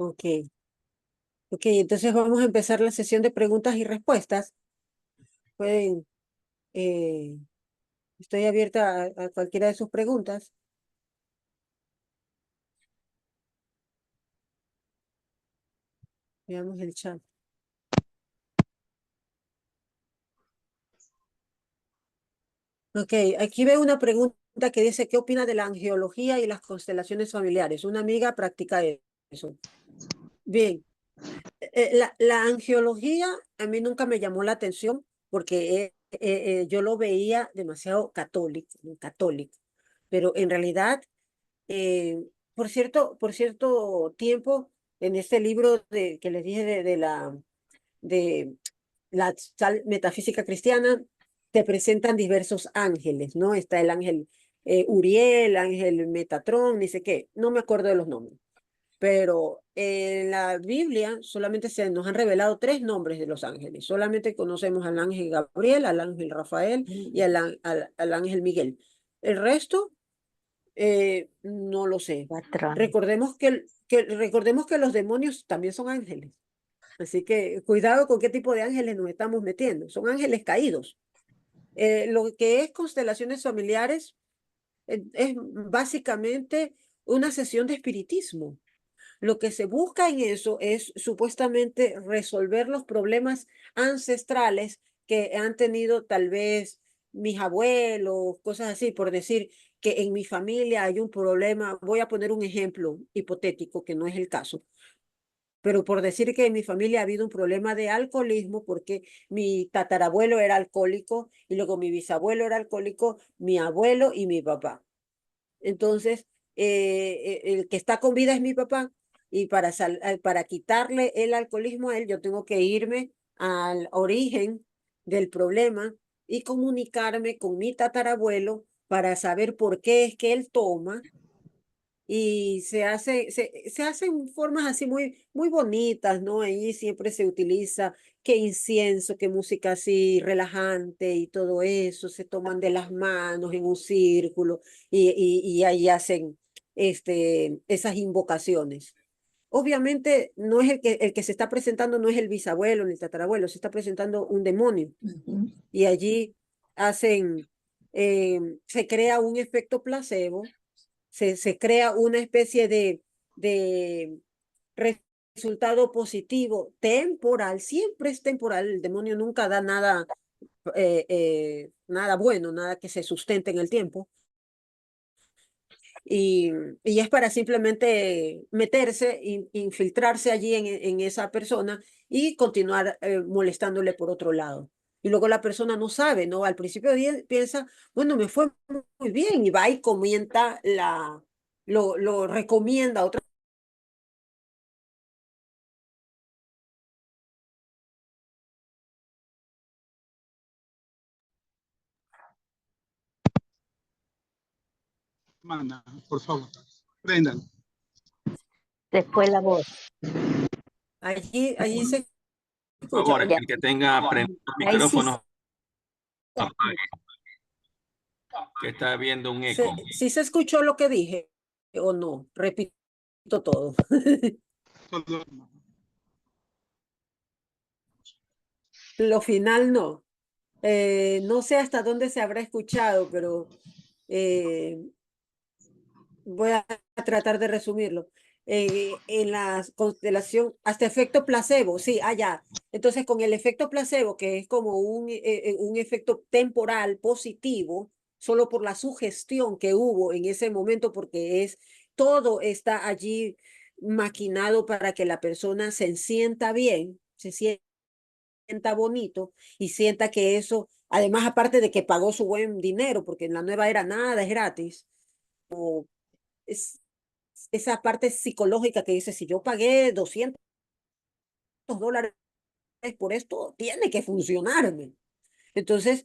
Ok, ok, entonces vamos a empezar la sesión de preguntas y respuestas. Pueden, eh, estoy abierta a cualquiera de sus preguntas. Veamos el chat. Ok, aquí veo una pregunta que dice, ¿qué opina de la angiología y las constelaciones familiares? Una amiga practica eso. Bien, la angiología a mí nunca me llamó la atención porque yo lo veía demasiado católico, ¿no? Católico, pero en realidad, eh, por cierto tiempo, en este libro que les dije de la metafísica cristiana, te presentan diversos ángeles, ¿no? Está el ángel Uriel, ángel Metatrón, ni sé qué, no me acuerdo de los nombres, pero en la Biblia solamente se nos han revelado 3 nombres de los ángeles. Solamente conocemos al ángel Gabriel, al ángel Rafael y al ángel Miguel. El resto, no lo sé. Patrón. Recordemos que los demonios también son ángeles. Así que cuidado con qué tipo de ángeles nos estamos metiendo. Son ángeles caídos. Lo que es constelaciones familiares es básicamente una sesión de espiritismo. Lo que se busca en eso es supuestamente resolver los problemas ancestrales que han tenido tal vez mis abuelos, cosas así, por decir que en mi familia hay un problema. Voy a poner un ejemplo hipotético que no es el caso, pero por decir que en mi familia ha habido un problema de alcoholismo porque mi tatarabuelo era alcohólico y luego mi bisabuelo era alcohólico, mi abuelo y mi papá. Entonces, el que está con vida es mi papá y para quitarle el alcoholismo a él, yo tengo que irme al origen del problema y comunicarme con mi tatarabuelo para saber por qué es que él toma y se hacen formas así muy bonitas, ¿no? Ahí siempre se utiliza qué incienso, qué música así relajante y todo eso, se toman de las manos en un círculo y ahí hacen esas invocaciones. Obviamente no es el que se está presentando, no es el bisabuelo ni el tatarabuelo, se está presentando un demonio y allí hacen, se crea un efecto placebo, se crea una especie de resultado positivo temporal, siempre es temporal, el demonio nunca da nada, nada bueno, nada que se sustente en el tiempo, y es para simplemente meterse, infiltrarse allí en esa persona y continuar molestándole por otro lado. Y luego la persona no sabe, ¿no? Al principio piensa, bueno, me fue muy bien, y va y comienza lo recomienda a otra. Manda, por favor. Prendan. Después la voz. Allí se Por escucha. favor, Ya. el que tenga prendido el Ahí sí. micrófono, apague, que está viendo un eco. ¿Sí se escuchó lo que dije o no? Repito todo. Todo- Lo final no. No sé hasta dónde se habrá escuchado, pero eh, voy a tratar de resumirlo. En la constelación, hasta efecto placebo, sí, allá. Entonces, con el efecto placebo, que es como un efecto temporal positivo, solo por la sugestión que hubo en ese momento, porque todo está allí maquinado para que la persona se sienta bien, se sienta bonito y sienta que eso, además, aparte de que pagó su buen dinero, porque en la nueva era nada es gratis, es esa parte psicológica que dice, si yo pagué $200 por esto, tiene que funcionarme. Entonces,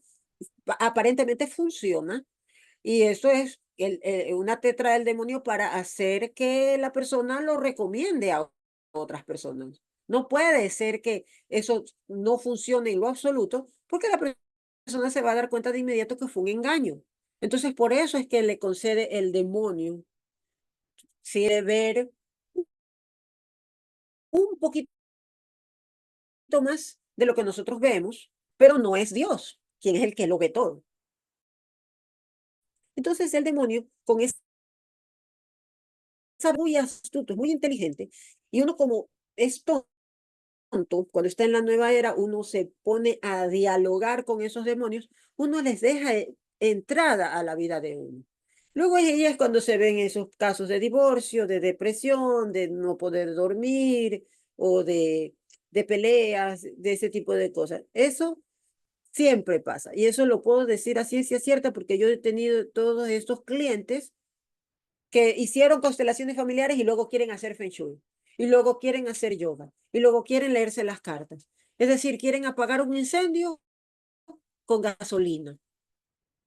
aparentemente funciona y eso es una tetra del demonio para hacer que la persona lo recomiende a otras personas. No puede ser que eso no funcione en lo absoluto porque la persona se va a dar cuenta de inmediato que fue un engaño. Entonces, por eso es que le concede el demonio, si ver un poquito más de lo que nosotros vemos, pero no es Dios, quien es el que lo ve todo. Entonces el demonio, con esa muy astuto, muy inteligente, y uno como es tonto, cuando está en la nueva era, uno se pone a dialogar con esos demonios, uno les deja entrada a la vida de uno. Luego ella es cuando se ven esos casos de divorcio, de depresión, de no poder dormir o de peleas, de ese tipo de cosas. Eso siempre pasa. Y eso lo puedo decir a ciencia cierta porque yo he tenido todos estos clientes que hicieron constelaciones familiares y luego quieren hacer Feng Shui, y luego quieren hacer yoga, y luego quieren leerse las cartas. Es decir, quieren apagar un incendio con gasolina.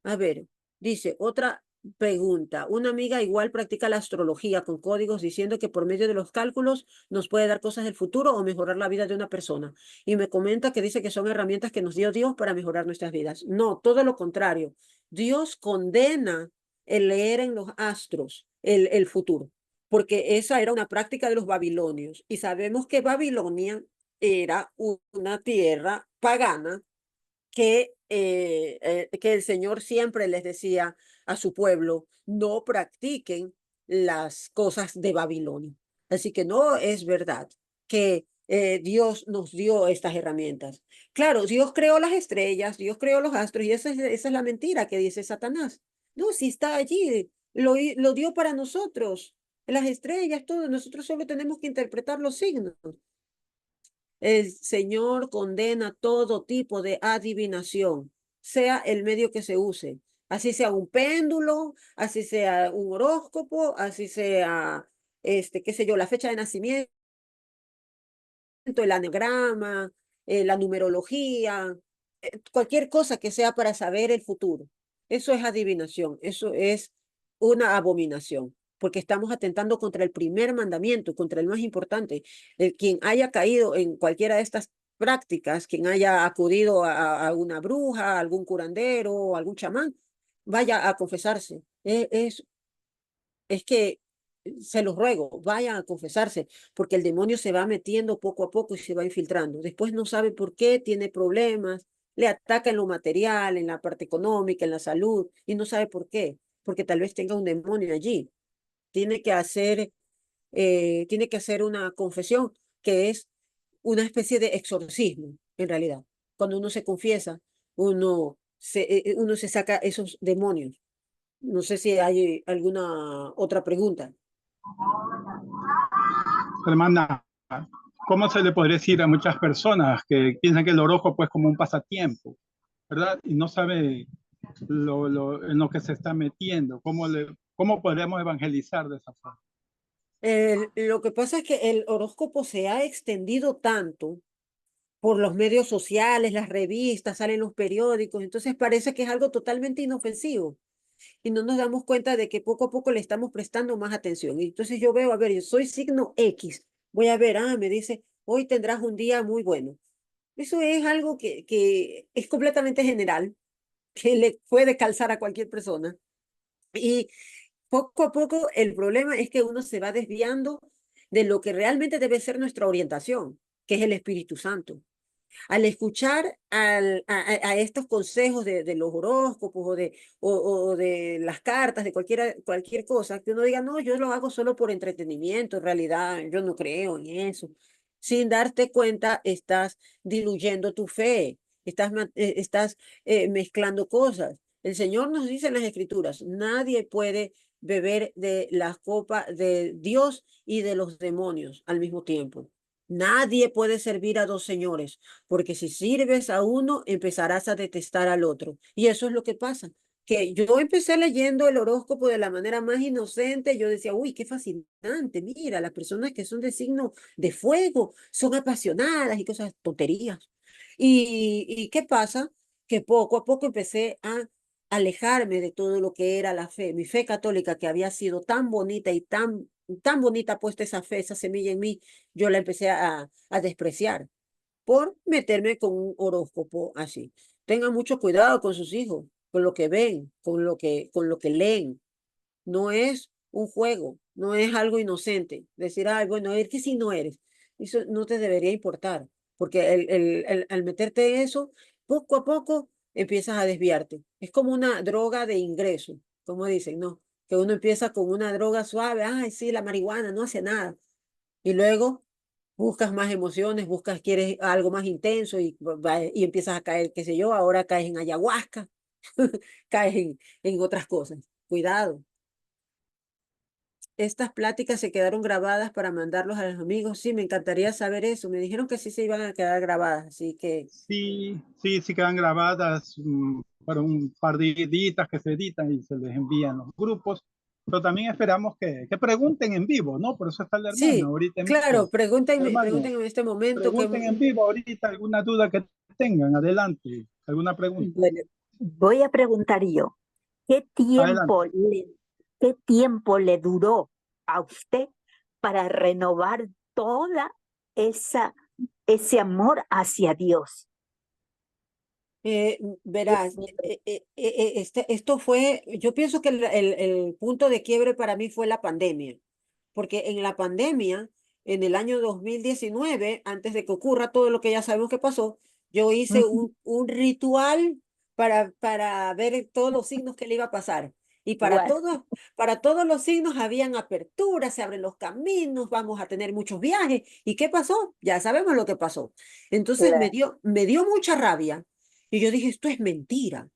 A ver, dice otra pregunta. Una amiga igual practica la astrología con códigos diciendo que por medio de los cálculos nos puede dar cosas del futuro o mejorar la vida de una persona. Y me comenta que dice que son herramientas que nos dio Dios para mejorar nuestras vidas. No, todo lo contrario. Dios condena el leer en los astros el futuro, porque esa era una práctica de los babilonios. Y sabemos que Babilonia era una tierra pagana que el Señor siempre les decía a su pueblo, no practiquen las cosas de Babilonia. Así que no es verdad que Dios nos dio estas herramientas. Claro, Dios creó las estrellas, Dios creó los astros, y esa es la mentira que dice Satanás. No, si está allí, lo dio para nosotros. Las estrellas, todo, nosotros solo tenemos que interpretar los signos. El Señor condena todo tipo de adivinación, sea el medio que se use, así sea un péndulo, así sea un horóscopo, así sea, qué sé yo, la fecha de nacimiento, el anagrama, la numerología, cualquier cosa que sea para saber el futuro. Eso es adivinación, eso es una abominación, porque estamos atentando contra el primer mandamiento, contra el más importante. Quien haya caído en cualquiera de estas prácticas, quien haya acudido a una bruja, a algún curandero o algún chamán, vaya a confesarse. Es que se los ruego, vayan a confesarse, porque el demonio se va metiendo poco a poco y se va infiltrando. Después no sabe por qué, tiene problemas, le ataca en lo material, en la parte económica, en la salud, y no sabe por qué, porque tal vez tenga un demonio allí. Tiene que hacer, tiene que hacer una confesión que es una especie de exorcismo, en realidad. Cuando uno se confiesa, uno se saca esos demonios. No sé si hay alguna otra pregunta. Hermana, ¿cómo se le podría decir a muchas personas que piensan que el horóscopo es como un pasatiempo, ¿verdad? Y no sabe en lo que se está metiendo. ¿Cómo podríamos evangelizar de esa forma? Lo que pasa es que el horóscopo se ha extendido tanto por los medios sociales, las revistas, salen los periódicos, entonces parece que es algo totalmente inofensivo y no nos damos cuenta de que poco a poco le estamos prestando más atención. Y entonces yo veo, a ver, yo soy signo X, voy a ver, me dice, hoy tendrás un día muy bueno. Eso es algo que es completamente general, que le puede calzar a cualquier persona. Y poco a poco el problema es que uno se va desviando de lo que realmente debe ser nuestra orientación, que es el Espíritu Santo. Al escuchar a estos consejos de los horóscopos o de las cartas, de cualquier cosa, que uno diga, no, yo lo hago solo por entretenimiento, en realidad yo no creo en eso. Sin darte cuenta, estás diluyendo tu fe, estás mezclando cosas. El Señor nos dice en las Escrituras, nadie puede beber de las copas de Dios y de los demonios al mismo tiempo. Nadie puede servir a dos señores, porque si sirves a uno, empezarás a detestar al otro. Y eso es lo que pasa. Que yo empecé leyendo el horóscopo de la manera más inocente, yo decía, uy, qué fascinante, mira, las personas que son de signo de fuego son apasionadas y cosas, tonterías. ¿Y qué pasa? Que poco a poco empecé a alejarme de todo lo que era la fe, mi fe católica que había sido tan bonita y tan bonita puesta esa fe, esa semilla en mí, yo la empecé a despreciar por meterme con un horóscopo así. Tengan mucho cuidado con sus hijos, con lo que ven, con lo que leen. No es un juego, no es algo inocente. Decir, ay, bueno, ¿qué signo eres? eso no te debería importar, porque al meterte en eso, poco a poco empiezas a desviarte. Es como una droga de ingreso, como dicen, ¿no? Que uno empieza con una droga suave, ay, sí, la marihuana no hace nada. Y luego buscas más emociones, quieres algo más intenso y empiezas a caer, qué sé yo, ahora caes en ayahuasca, caes en otras cosas. Cuidado. Estas pláticas se quedaron grabadas para mandarlos a los amigos. Sí, me encantaría saber eso. Me dijeron que sí se iban a quedar grabadas, así que Sí, sí, sí quedan grabadas para un par de días que se editan y se les envían los grupos, pero también esperamos que pregunten en vivo, ¿no? Por eso está el hermano sí, ahorita claro, mismo. pregúntenme, Hermano, pregúntenme en este momento pregunten en vivo ahorita alguna duda que tengan, adelante, alguna pregunta. Bueno, voy a preguntar yo, Adelante. ¿qué tiempo le duró a usted para renovar toda esa, ese amor hacia Dios? verás, esto fue, yo pienso que el punto de quiebre para mí fue la pandemia, porque en la pandemia, en el año 2019, antes de que ocurra todo lo que ya sabemos que pasó, yo hice Ujú. un ritual para ver todos los signos que le iba a pasar. Y Bueno, para todos los signos habían aperturas, se abren los caminos, vamos a tener muchos viajes. ¿Y qué pasó? Ya sabemos lo que pasó. Entonces claro, me dio mucha rabia y yo dije, esto es mentira.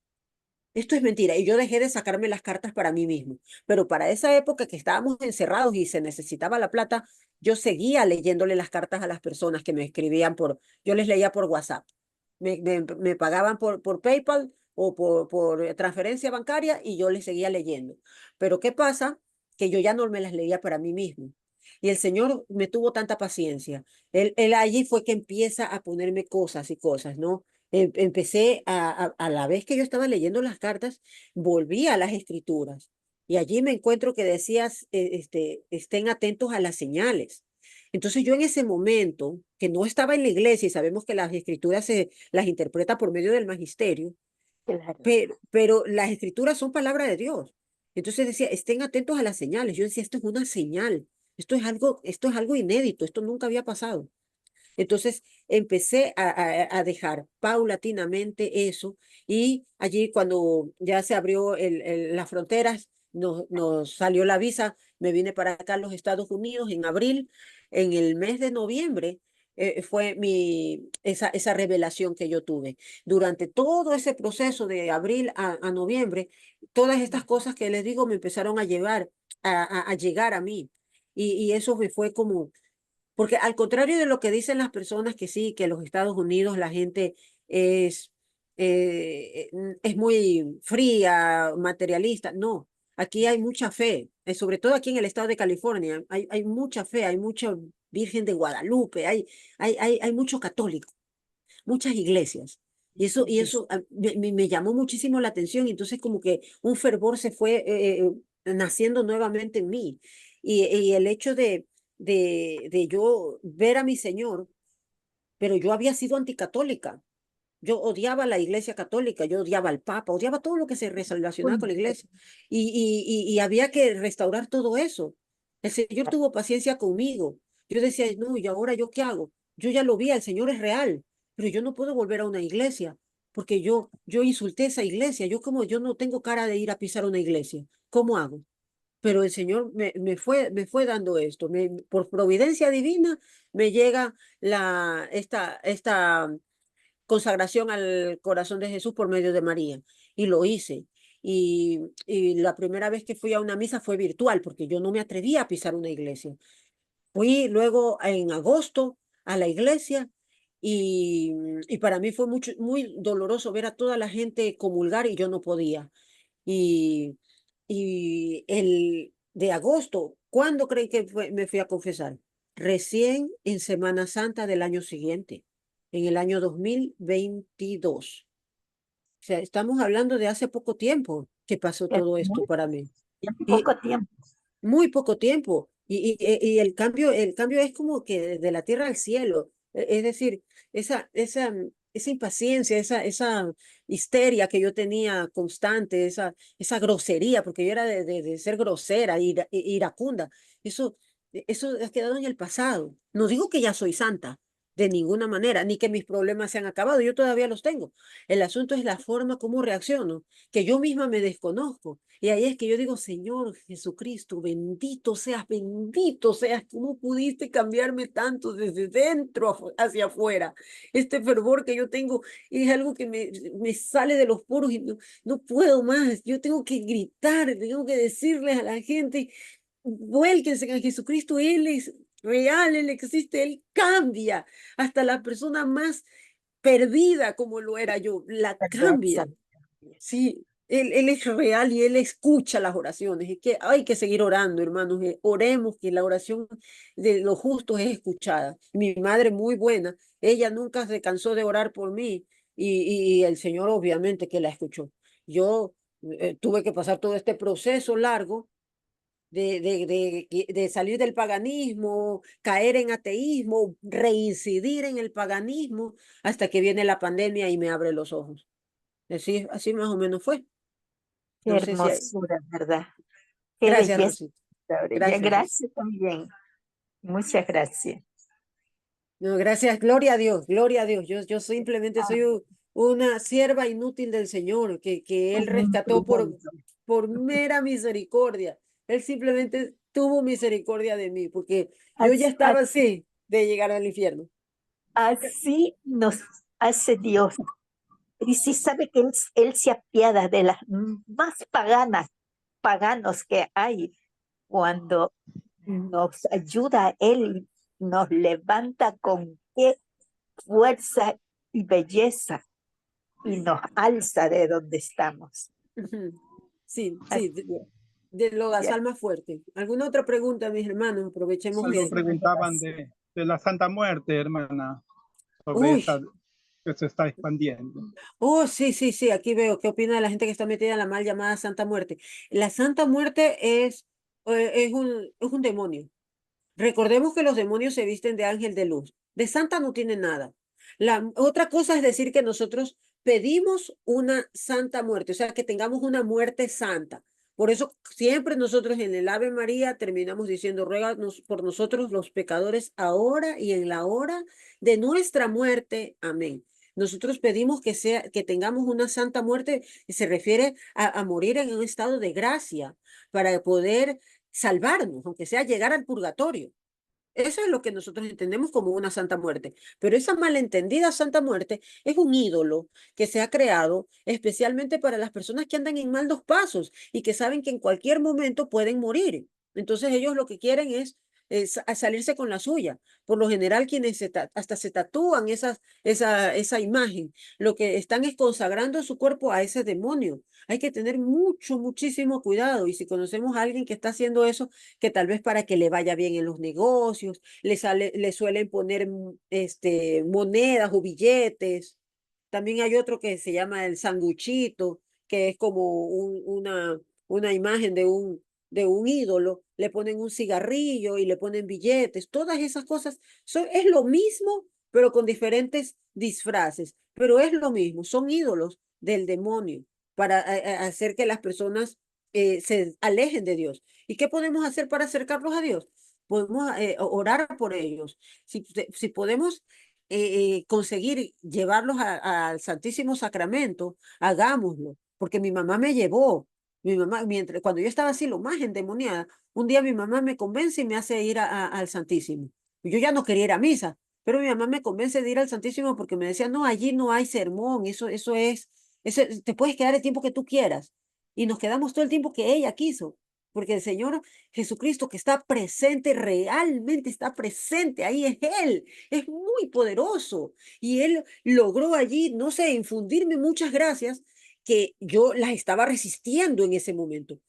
Esto es mentira. Y yo dejé de sacarme las cartas para mí mismo. Pero para esa época que estábamos encerrados y se necesitaba la plata, yo seguía leyéndole las cartas a las personas que me escribían yo les leía por WhatsApp. Me pagaban por PayPal o por transferencia bancaria y yo les seguía leyendo. Pero ¿qué pasa? Que yo ya no me las leía para mí mismo. Y el Señor me tuvo tanta paciencia. Él allí fue que empieza a ponerme cosas y cosas, ¿no? Empecé a la vez que yo estaba leyendo las cartas, volví a las escrituras y allí me encuentro que decías, estén atentos a las señales. Entonces yo en ese momento, que no estaba en la iglesia y sabemos que las escrituras se las interpreta por medio del magisterio, claro. pero las escrituras son palabra de Dios. Entonces decía, estén atentos a las señales. Yo decía, esto es una señal, esto es algo inédito, esto nunca había pasado. Entonces empecé a dejar paulatinamente eso y allí cuando ya se abrió las fronteras, nos salió la visa, me vine para acá a los Estados Unidos en abril, en el mes de noviembre. Fue esa revelación que yo tuve. Durante todo ese proceso de abril a noviembre, todas estas cosas que les digo me empezaron a llevar, a llegar a mí. Y eso me fue como, porque al contrario de lo que dicen las personas que sí, que en los Estados Unidos la gente es, es muy fría, materialista, no, aquí hay mucha fe, sobre todo aquí en el estado de California, hay mucha fe, hay mucha Virgen de Guadalupe, hay mucho católico, muchas iglesias. Y eso me llamó muchísimo la atención, y entonces como que un fervor se fue naciendo nuevamente en mí. Y el hecho de yo ver a mi Señor, pero yo había sido anticatólica. Yo odiaba la iglesia católica, yo odiaba al Papa, odiaba todo lo que se relacionaba con la iglesia. Y había que restaurar todo eso. El Señor tuvo paciencia conmigo. Yo decía, no, ¿y ahora yo qué hago? Yo ya lo vi, el Señor es real, pero yo no puedo volver a una iglesia, porque yo insulté esa iglesia. Yo no tengo cara de ir a pisar una iglesia. ¿Cómo hago? Pero el Señor me fue dando esto. Por providencia divina me llega esta consagración al corazón de Jesús por medio de María. Y lo hice. Y la primera vez que fui a una misa fue virtual, porque yo no me atrevía a pisar una iglesia. Fui luego en agosto a la iglesia y para mí fue muy doloroso ver a toda la gente comulgar y yo no podía. Y, y el de agosto, ¿cuándo creí que me fui a confesar? Recién en Semana Santa del año siguiente, en el año 2022. O sea, estamos hablando de hace poco tiempo que pasó Es todo esto muy para mí. Y poco tiempo. muy poco tiempo. Y el cambio es como que de la tierra al cielo. Es decir, esa impaciencia, esa histeria que yo tenía constante, esa grosería, porque yo era de ser grosera, iracunda. Eso Eso ha quedado en el pasado. No digo que ya soy santa, de ninguna manera, ni que mis problemas se han acabado, yo todavía los tengo. El asunto es la forma como reacciono, que yo misma me desconozco. Y ahí es que yo digo, Señor Jesucristo, bendito seas, ¿cómo pudiste cambiarme tanto desde dentro hacia afuera? Este fervor que yo tengo es algo que me sale de los poros y no puedo más. Yo tengo que gritar, tengo que decirles a la gente, vuélquense a Jesucristo, Él es real, Él existe, Él cambia. Hasta la persona más perdida como lo era yo, la cambia. Exacto. Sí, él es real y Él escucha las oraciones. Es que hay que seguir orando, hermanos. Oremos que la oración de los justos es escuchada. Mi madre muy buena, ella nunca se cansó de orar por mí y el Señor obviamente que la escuchó. Yo tuve que pasar todo este proceso largo de salir del paganismo, caer en ateísmo, reincidir en el paganismo, hasta que viene la pandemia y me abre los ojos. Así más o menos fue. Qué No sé si hay... hermosura, ¿verdad? Qué Gracias, belleza. Rosita. Ya, Gracias, Rosita. gracias también. Muchas gracias. No, gracias, gloria a Dios, gloria a Dios. Yo simplemente soy una sierva inútil del Señor, que Él Un rescató instrumento. por mera misericordia. Él simplemente tuvo misericordia de mí, porque yo ya As- estaba así de llegar al infierno. Así nos hace Dios. Y si sabe que él se apiada de las más paganos que hay cuando nos ayuda Él, nos levanta con qué fuerza y belleza y nos alza de donde estamos. Ujú. Sí, Así sí, de las es. almas fuertes. ¿Alguna otra pregunta, mis hermanos? Aprovechemos Algo que... preguntaban de la Santa Muerte, hermana, sobre Uy, esta que se está expandiendo. oh, sí, sí, sí, aquí veo qué opina la gente que está metida en la mal llamada Santa Muerte. La Santa Muerte es un demonio. Recordemos que los demonios se visten de ángel de luz. De santa no tiene nada. La otra cosa es decir que nosotros pedimos una santa muerte, o sea, que tengamos una muerte santa. Por eso siempre nosotros en el Ave María terminamos diciendo, ruéganos por nosotros los pecadores ahora y en la hora de nuestra muerte. Amén. Nosotros pedimos que tengamos una santa muerte, que se refiere a morir en un estado de gracia para poder salvarnos, aunque sea llegar al purgatorio. Eso es lo que nosotros entendemos como una santa muerte. Pero esa malentendida santa muerte es un ídolo que se ha creado especialmente para las personas que andan en malos pasos y que saben que en cualquier momento pueden morir. Entonces ellos lo que quieren es salirse con la suya. Por lo general, quienes hasta se tatúan esa imagen, lo que están es consagrando su cuerpo a ese demonio. Hay que tener muchísimo cuidado. Y si conocemos a alguien que está haciendo eso, que tal vez para que le vaya bien en los negocios, le suelen poner monedas o billetes. También hay otro que se llama el sanguchito, que es como una imagen de un ídolo. Le ponen un cigarrillo y le ponen billetes. Todas esas cosas es lo mismo, pero con diferentes disfraces. Pero es lo mismo, son ídolos del demonio para hacer que las personas se alejen de Dios. ¿Y qué podemos hacer para acercarlos a Dios? Podemos orar por ellos. Si podemos conseguir llevarlos al Santísimo Sacramento, hagámoslo, porque mi mamá me llevó. Mi mamá, cuando yo estaba así, lo más endemoniada, un día mi mamá me convence y me hace ir al Santísimo. Yo ya no quería ir a misa, pero mi mamá me convence de ir al Santísimo porque me decía, no, allí no hay sermón, te puedes quedar el tiempo que tú quieras. Y nos quedamos todo el tiempo que ella quiso, porque el Señor Jesucristo que está presente, realmente está presente, ahí es Él, es muy poderoso. Y Él logró allí, no sé, infundirme muchas gracias que yo las estaba resistiendo en ese momento.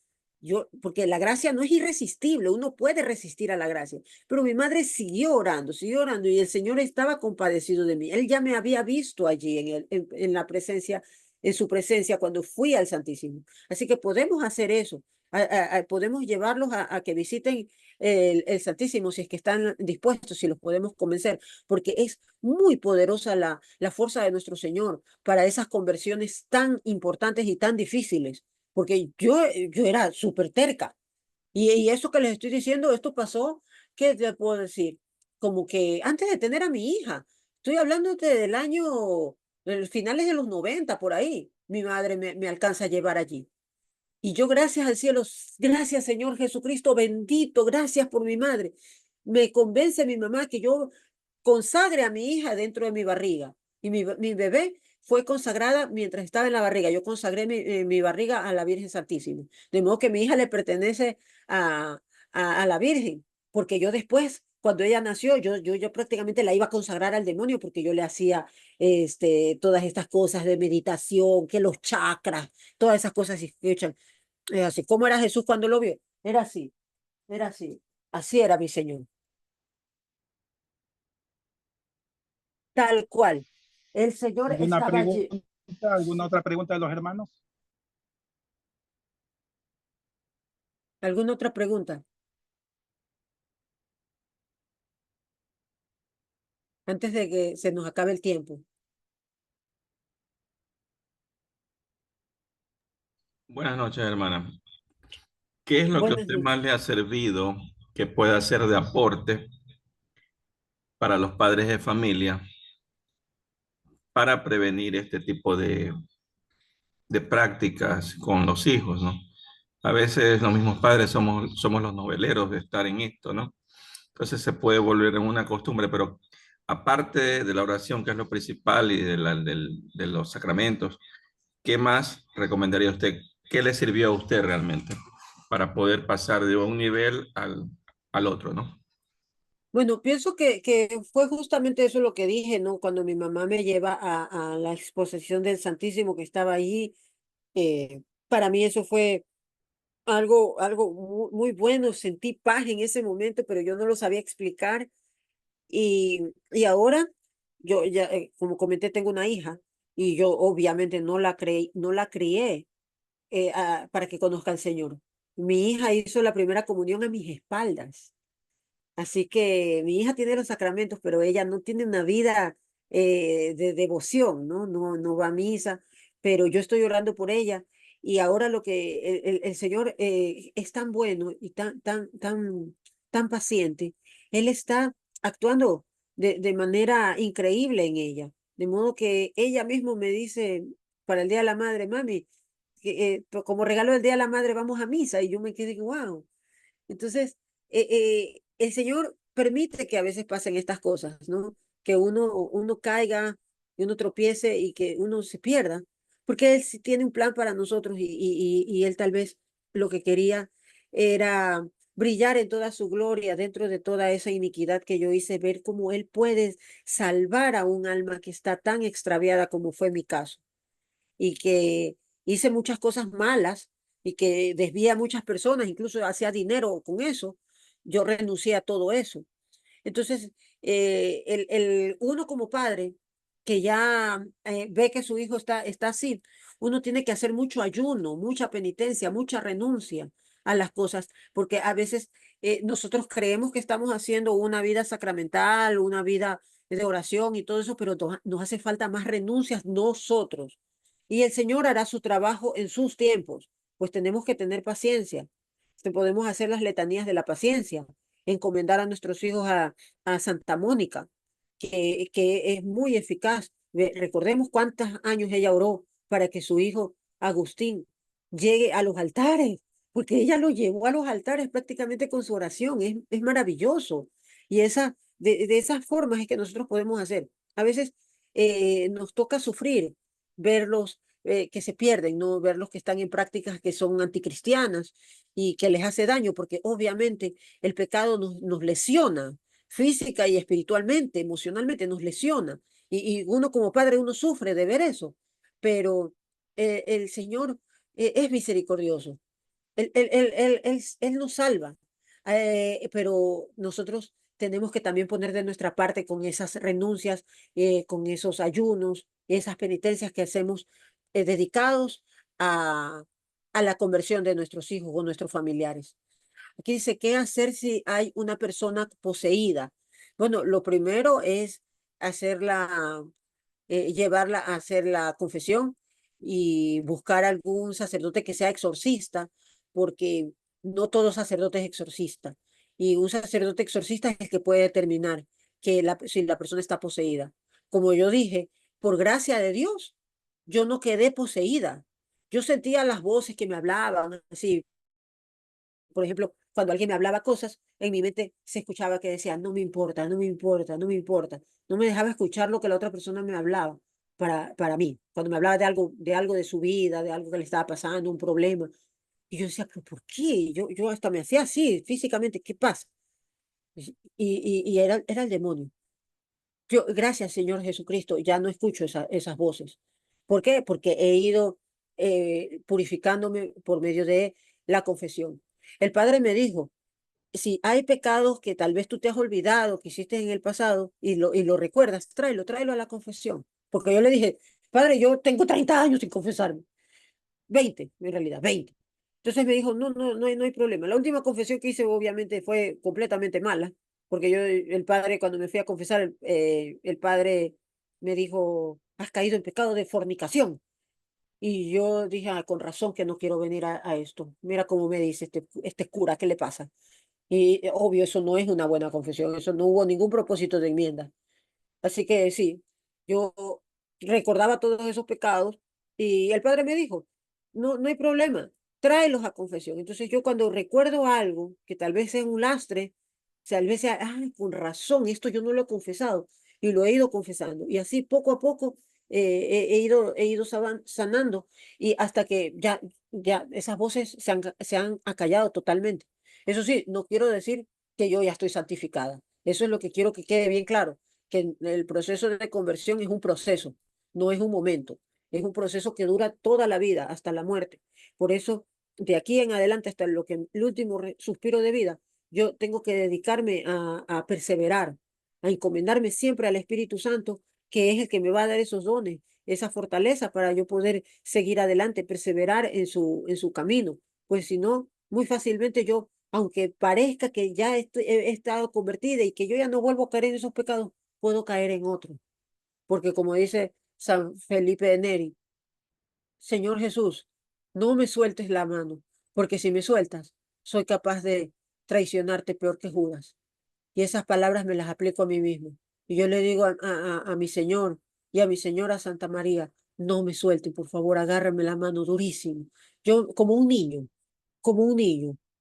Porque la gracia no es irresistible, uno puede resistir a la gracia, pero mi madre siguió orando y el Señor estaba compadecido de mí. Él ya me había visto allí en la presencia, en su presencia cuando fui al Santísimo. Así que podemos hacer eso, podemos llevarlos a que visiten el Santísimo si es que están dispuestos, si los podemos convencer, porque es muy poderosa la fuerza de nuestro Señor para esas conversiones tan importantes y tan difíciles, porque yo era súper terca. Y eso que les estoy diciendo, esto pasó ¿qué te puedo decir? Como que antes de tener a mi hija, estoy hablándote del año, finales de los 90 por ahí, mi madre me alcanza a llevar allí. Y yo, gracias al cielo, gracias Señor Jesucristo, bendito, gracias por mi madre. Me convence mi mamá que yo consagre a mi hija dentro de mi barriga. Y mi bebé fue consagrada mientras estaba en la barriga. Yo consagré mi barriga a la Virgen Santísima. De modo que mi hija le pertenece a la Virgen, porque yo después, cuando ella nació, yo prácticamente la iba a consagrar al demonio porque yo le hacía todas estas cosas de meditación, que los chakras, todas esas cosas se escuchan. Así. ¿Cómo era Jesús cuando lo vio? Era así, era así. Así era mi Señor. Tal cual. El Señor ¿Alguna estaba allí. pregunta, alguna otra pregunta de los hermanos? ¿Alguna otra pregunta? Antes de que se nos acabe el tiempo. Buenas noches, hermana. ¿Qué es lo que a Buenas usted noches. más le ha servido que pueda hacer de aporte para los padres de familia para prevenir este tipo de prácticas con los hijos, ¿no? A veces los mismos padres somos los noveleros de estar en esto, ¿no? Entonces se puede volver en una costumbre, pero aparte de la oración, que es lo principal, y de los sacramentos, ¿qué más recomendaría usted? ¿Qué le sirvió a usted realmente para poder pasar de un nivel al otro, ¿no? Bueno, pienso que fue justamente eso lo que dije, ¿no? Cuando mi mamá me lleva a la exposición del Santísimo que estaba allí, para mí eso fue algo muy bueno, sentí paz en ese momento, pero yo no lo sabía explicar. Y ahora, yo ya, como comenté, tengo una hija y yo obviamente no la crié para que conozca al Señor. Mi hija hizo la primera comunión a mis espaldas. Así que mi hija tiene los sacramentos, pero ella no tiene una vida de devoción, ¿no? No va a misa, pero yo estoy orando por ella. Y ahora lo que el Señor es tan bueno y tan paciente, Él está actuando de manera increíble en ella. De modo que ella misma me dice para el Día de la Madre, mami, como regalo del Día de la Madre vamos a misa. Y yo me quedé, wow. Entonces, el Señor permite que a veces pasen estas cosas, ¿no? Que uno caiga, y uno tropiece y que uno se pierda, porque Él sí tiene un plan para nosotros y Él tal vez lo que quería era brillar en toda su gloria dentro de toda esa iniquidad que yo hice, ver cómo Él puede salvar a un alma que está tan extraviada como fue mi caso y que hice muchas cosas malas y que desvía a muchas personas, incluso hacía dinero con eso, yo renuncié a todo eso. Entonces, uno como padre que ya ve que su hijo está así, uno tiene que hacer mucho ayuno, mucha penitencia, mucha renuncia a las cosas, porque a veces nosotros creemos que estamos haciendo una vida sacramental, una vida de oración y todo eso, pero nos hace falta más renuncias nosotros. Y el Señor hará su trabajo en sus tiempos, pues tenemos que tener paciencia. Podemos hacer las letanías de la paciencia, encomendar a nuestros hijos a Santa Mónica, que es muy eficaz. Recordemos cuántos años ella oró para que su hijo Agustín llegue a los altares, porque ella lo llevó a los altares prácticamente con su oración. Es maravilloso. Y de esas formas es que nosotros podemos hacer. A veces nos toca sufrir, verlos que se pierden, no verlos que están en prácticas que son anticristianas y que les hace daño, porque obviamente el pecado nos lesiona física y espiritualmente, emocionalmente nos lesiona. Y uno como padre, uno sufre de ver eso, pero el Señor es misericordioso. Él nos salva, pero nosotros tenemos que también poner de nuestra parte con esas renuncias, con esos ayunos, esas penitencias que hacemos dedicados a, a la conversión de nuestros hijos o nuestros familiares. Aquí dice, ¿qué hacer si hay una persona poseída? Bueno, lo primero es hacerla, llevarla a hacer la confesión y buscar algún sacerdote que sea exorcista, porque no todo sacerdote es exorcista. y un sacerdote exorcista es el que puede determinar que si la persona está poseída. Como yo dije, por gracia de Dios, yo no quedé poseída. Yo sentía las voces que me hablaban, así, por ejemplo, cuando alguien me hablaba cosas, en mi mente se escuchaba que decía, no me importa, no me importa, no me importa. No me dejaba escuchar lo que la otra persona me hablaba para mí. Cuando me hablaba de algo de su vida, de algo que le estaba pasando, un problema. Y yo decía, ¿pero por qué? Yo hasta me hacía así, físicamente, ¿qué pasa? Y era el demonio. Yo, gracias, Señor Jesucristo, ya no escucho esas voces. ¿Por qué? Porque he ido purificándome por medio de la confesión. El Padre me dijo, si hay pecados que tal vez tú te has olvidado, que hiciste en el pasado y lo recuerdas, tráelo a la confesión. Porque yo le dije, Padre, yo tengo 30 años sin confesarme. 20 en realidad, 20. Entonces me dijo, no hay problema. La última confesión que hice obviamente fue completamente mala, porque yo, el padre, cuando me fui a confesar, el padre me dijo, has caído en pecado de fornicación. Y yo dije, con razón que no quiero venir a esto. Mira cómo me dice este cura, ¿qué le pasa? Y obvio, eso no es una buena confesión, eso no hubo ningún propósito de enmienda. Así que sí, yo recordaba todos esos pecados y el padre me dijo, no hay problema, tráelos a confesión. Entonces yo cuando recuerdo algo que tal vez sea un lastre, tal vez sea, ay, con razón, esto yo no lo he confesado y lo he ido confesando. Y así poco a poco he ido sanando y hasta que ya esas voces se han acallado totalmente. Eso sí, no quiero decir que yo ya estoy santificada. Eso es lo que quiero que quede bien claro que el proceso de conversión es un proceso, no es un momento, es un proceso que dura toda la vida, hasta la muerte. Por eso, de aquí en adelante, hasta el último suspiro de vida, yo tengo que dedicarme a perseverar, a encomendarme siempre al Espíritu Santo, que es el que me va a dar esos dones, esa fortaleza para yo poder seguir adelante, perseverar en su camino. Pues si no, muy fácilmente yo, aunque parezca que ya he estado convertida y que yo ya no vuelvo a caer en esos pecados, puedo caer en otro. Porque como dice San Felipe de Neri, Señor Jesús, no me sueltes la mano, porque si me sueltas, soy capaz de traicionarte peor que Judas. Y esas palabras me las aplico a mí mismo. Y yo le digo a mi Señor y a mi Señora Santa María, no me suelten, por favor, agárrame la mano durísimo. Yo, como un niño,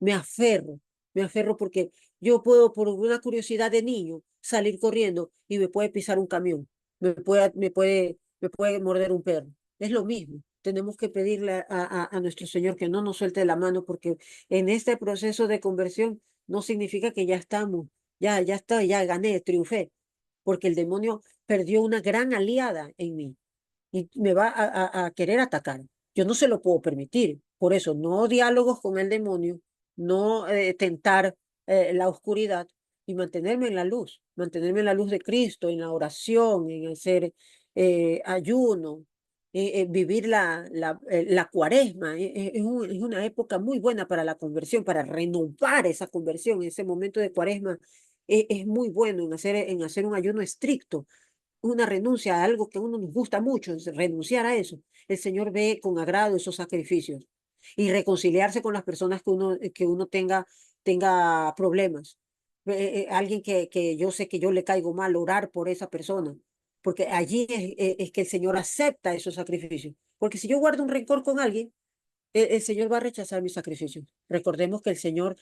me aferro porque yo puedo, por una curiosidad de niño, salir corriendo y me puede pisar un camión, me puede morder un perro. Es lo mismo. Tenemos que pedirle a nuestro Señor que no nos suelte la mano porque en este proceso de conversión no significa que ya estamos, ya está, ya gané, triunfé, porque el demonio perdió una gran aliada en mí y me va a querer atacar. Yo no se lo puedo permitir. Por eso, no diálogos con el demonio, no tentar la oscuridad y mantenerme en la luz de Cristo, en la oración, en hacer ayuno, vivir la cuaresma. Es una época muy buena para la conversión, para renovar esa conversión. Ese momento de cuaresma es muy bueno en hacer un ayuno estricto, una renuncia a algo que a uno nos gusta mucho, es renunciar a eso. El Señor ve con agrado esos sacrificios y reconciliarse con las personas que uno tenga problemas. Alguien que yo sé que yo le caigo mal, orar por esa persona, porque allí es que el Señor acepta esos sacrificios. Porque si yo guardo un rencor con alguien, el Señor va a rechazar mis sacrificios. Recordemos que el Señor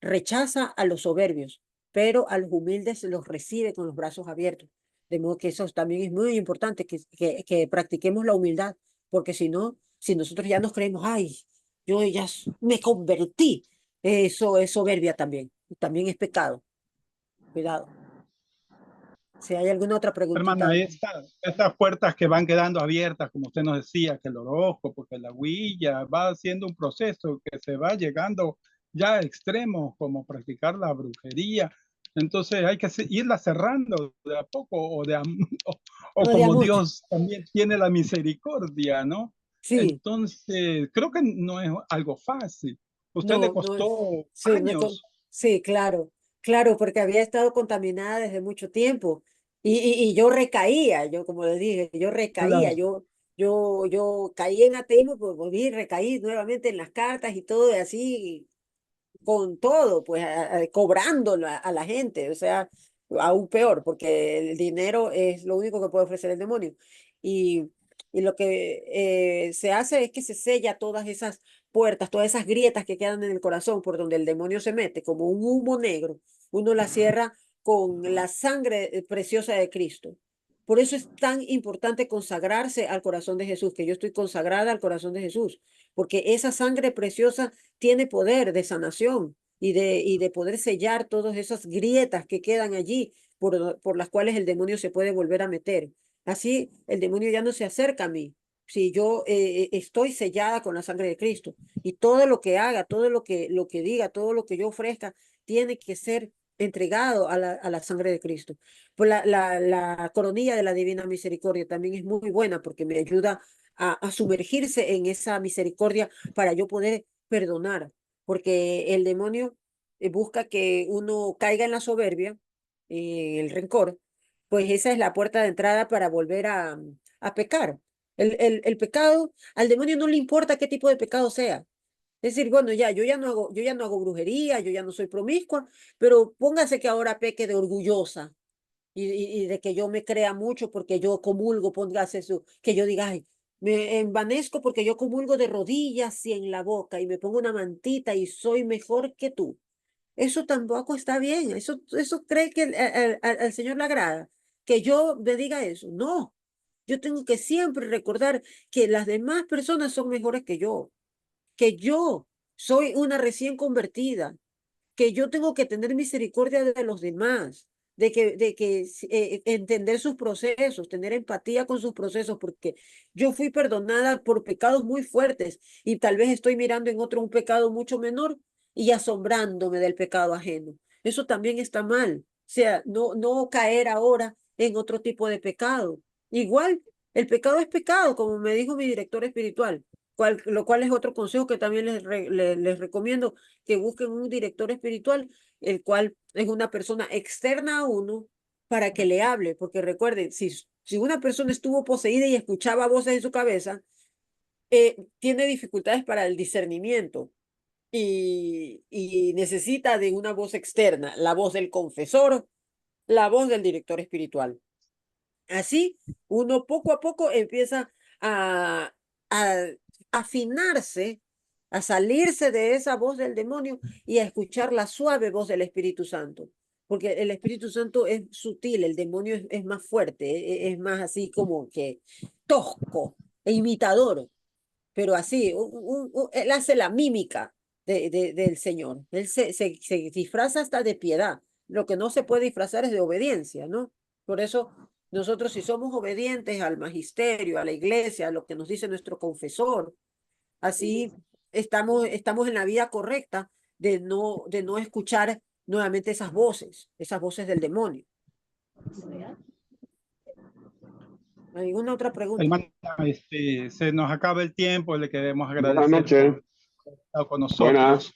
rechaza a los soberbios, pero a los humildes los recibe con los brazos abiertos. De modo que eso también es muy importante, que practiquemos la humildad, porque si no, si nosotros ya nos creemos, ay, yo ya me convertí, eso es soberbia también, y también es pecado. Cuidado. Si hay alguna otra preguntita. Hermana, estas puertas que van quedando abiertas, como usted nos decía, que el horóscopo, que la huilla, va haciendo un proceso que se va llegando ya a extremos, como practicar la brujería. Entonces hay que irla cerrando de a poco, o No de a como mucho. Dios también tiene la misericordia, ¿no? Sí, Entonces, creo que no es algo fácil. A usted le no es. costó Sí, años. sí, claro, porque había estado contaminada desde mucho tiempo y yo recaía, yo como les dije, yo recaía, Claro. yo caí en ateísmo, pues volví, recaí nuevamente en las cartas y todo, y así con todo, pues cobrando a la gente, o sea, aún peor, porque el dinero es lo único que puede ofrecer el demonio. Y, y lo que se hace es que se sella todas esas puertas, todas esas grietas que quedan en el corazón por donde el demonio se mete, como un humo negro, uno la cierra con la sangre preciosa de Cristo. Por eso es tan importante consagrarse al corazón de Jesús, que yo estoy consagrada al corazón de Jesús, porque esa sangre preciosa tiene poder de sanación y de poder sellar todas esas grietas que quedan allí por las cuales el demonio se puede volver a meter. Así el demonio ya no se acerca a mí. Si yo estoy sellada con la sangre de Cristo y todo lo que haga, todo lo que diga, todo lo que yo ofrezca, tiene que ser entregado a la sangre de Cristo. Pues la coronilla de la Divina Misericordia también es muy buena porque me ayuda a sumergirse en esa misericordia para yo poder perdonar, porque el demonio busca que uno caiga en la soberbia, el rencor, pues esa es la puerta de entrada para volver a pecar. El pecado, al demonio no le importa qué tipo de pecado sea. Es decir, bueno, ya, yo ya no hago brujería, yo ya no soy promiscua, pero póngase que ahora peque de orgullosa y de que yo me crea mucho porque yo comulgo, póngase eso, que yo diga, ay, me envanezco porque yo comulgo de rodillas y en la boca y me pongo una mantita y soy mejor que tú. Eso tampoco está bien. Eso cree que al Señor le agrada. Que yo me diga eso. No. Yo tengo que siempre recordar que las demás personas son mejores que yo soy una recién convertida, que yo tengo que tener misericordia de los demás, de que entender sus procesos, tener empatía con sus procesos, porque yo fui perdonada por pecados muy fuertes y tal vez estoy mirando en otro un pecado mucho menor y asombrándome del pecado ajeno. Eso también está mal. O sea, no caer ahora en otro tipo de pecado. Igual, el pecado es pecado, como me dijo mi director espiritual, lo cual es otro consejo que también les recomiendo, que busquen un director espiritual, el cual es una persona externa a uno para que le hable, porque recuerden, si una persona estuvo poseída y escuchaba voces en su cabeza, tiene dificultades para el discernimiento y necesita de una voz externa, la voz del confesor, la voz del director espiritual. Así, uno poco a poco empieza a afinarse, a salirse de esa voz del demonio y a escuchar la suave voz del Espíritu Santo. Porque el Espíritu Santo es sutil, el demonio es más fuerte, es más así como que tosco e imitador, pero así, él hace la mímica del Señor. Él se disfraza hasta de piedad. Lo que no se puede disfrazar es de obediencia, ¿no? Por eso nosotros si somos obedientes al magisterio, a la iglesia, a lo que nos dice nuestro confesor, así estamos en la vida correcta de no escuchar nuevamente esas voces del demonio. ¿Alguna otra pregunta? Hermana, se nos acaba el tiempo, le queremos Buenas agradecer noches. por estar con nosotros. Buenas.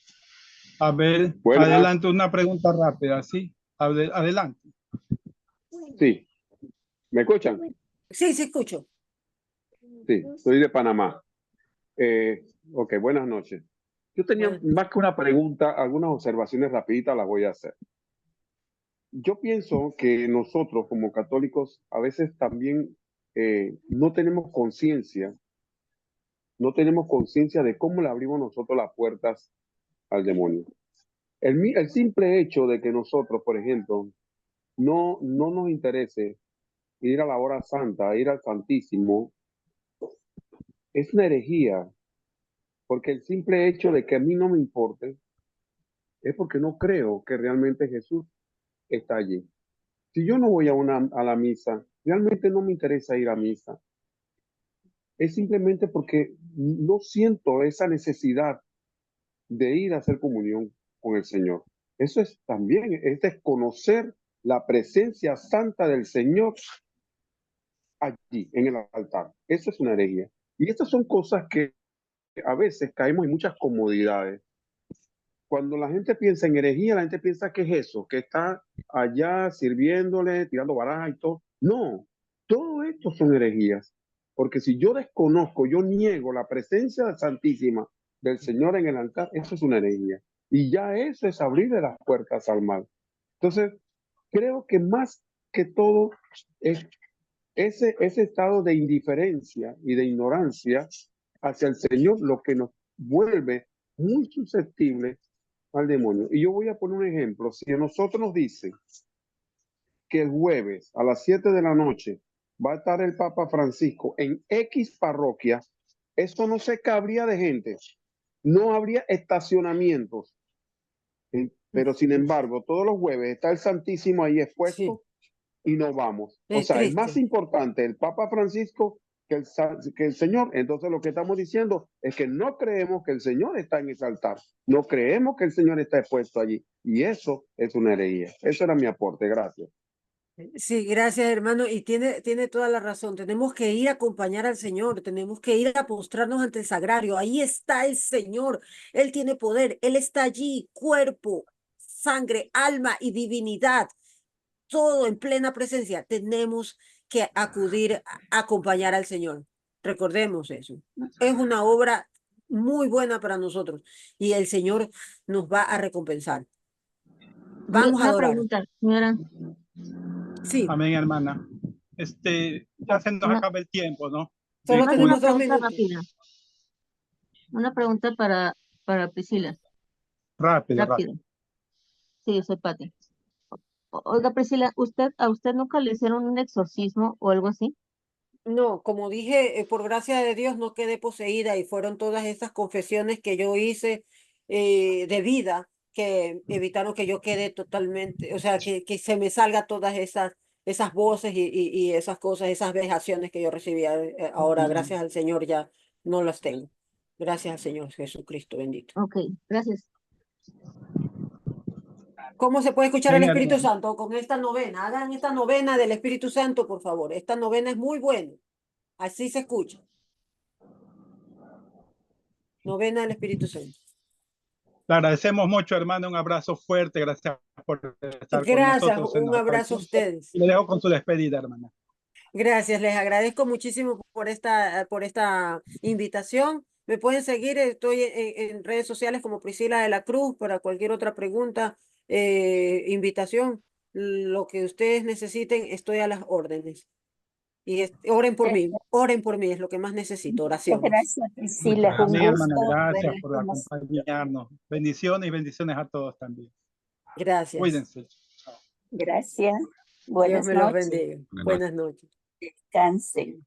A ver, Buenas. adelante, una pregunta rápida, ¿sí? Adelante. Sí. ¿Me escuchan? Sí, sí, escucho. Sí, soy de Panamá. Ok, buenas noches. Yo tenía Bueno, más que una pregunta, algunas observaciones rapiditas las voy a hacer. Yo pienso que nosotros como católicos a veces también no tenemos conciencia de cómo le abrimos nosotros las puertas al demonio. El simple hecho de que nosotros, por ejemplo, no nos interese ir a la hora santa, ir al Santísimo, es una herejía, porque el simple hecho de que a mí no me importe es porque no creo que realmente Jesús está allí. Si yo no voy a la misa, realmente no me interesa ir a misa. Es simplemente porque no siento esa necesidad de ir a hacer comunión con el Señor. Eso es también, es desconocer la presencia santa del Señor allí, en el altar. Eso es una herejía. Y estas son cosas que a veces caemos en muchas comodidades. Cuando la gente piensa en herejía, la gente piensa que es eso, que está allá sirviéndole, tirando barajas y todo. No, todo esto son herejías. Porque si yo desconozco, yo niego la presencia santísima del Señor en el altar, eso es una herejía. Y ya eso es abrirle las puertas al mal. Entonces, creo que más que todo es ese estado de indiferencia y de ignorancia hacia el Señor lo que nos vuelve muy susceptibles al demonio. Y yo voy a poner un ejemplo. Si a nosotros nos dicen que el jueves a las 7 de la noche va a estar el Papa Francisco en X parroquia, eso no se cabría de gente. No habría estacionamientos. Pero sin embargo, todos los jueves está el Santísimo ahí expuesto y nos vamos. O Es sea, es más triste. importante el Papa Francisco que el Señor. Entonces lo que estamos diciendo es que no creemos que el Señor está en ese altar. No creemos que el Señor está expuesto allí. Y eso es una herejía. Eso era mi aporte. Gracias. Sí, gracias, hermano. Y tiene toda la razón. Tenemos que ir a acompañar al Señor, tenemos que ir a postrarnos ante el sagrario. Ahí está el Señor. Él tiene poder, Él está allí, cuerpo, sangre, alma y divinidad, todo en plena presencia. Tenemos que acudir a acompañar al Señor. Recordemos eso. Es una obra muy buena para nosotros y el Señor nos va a recompensar. Vamos a Una adorar. pregunta, señora. Sí, Amén, hermana. Ya se nos Una- acaba el tiempo, ¿no? solo Más tenemos una 2 pregunta minutos. rápida. Una pregunta para Priscila. Rápido, rápido. Rápido. Sí, yo soy Pati. Oiga, Priscila, ¿a usted nunca le hicieron un exorcismo o algo así? No, como dije, por gracia de Dios no quedé poseída y fueron todas esas confesiones que yo hice de vida que evitaron que yo quede totalmente, o sea, que se me salga todas esas voces y esas cosas, esas vejaciones que yo recibía. Ahora, gracias al Señor, ya no las tengo. Gracias al Señor Jesucristo bendito. Ok, gracias. ¿Cómo se puede escuchar al Amén, Espíritu hermana. Santo? Con esta novena. Hagan esta novena del Espíritu Santo, por favor. Esta novena es muy buena. Así se escucha. Novena del Espíritu Santo. Le agradecemos mucho, hermana. Un abrazo fuerte. Gracias por estar con Gracias, nosotros. Se un nos acaba el abrazo a tiempo. ustedes. Y le dejo con su despedida, hermana. Gracias, les agradezco muchísimo por esta invitación. Me pueden seguir, estoy en redes sociales como Priscila de la Cruz para cualquier otra pregunta, invitación, lo que ustedes necesiten, estoy a las órdenes. Y oren por mí, es lo que más necesito, oraciones. Gracias, Priscila. Un Amén, hermana. gusto Gracias haberla por conocido. acompañarnos. Bendiciones y bendiciones a todos también. Gracias. Cuídense. Gracias. Dios Buenas me los noches. bendiga. Buenas noches. Descansen.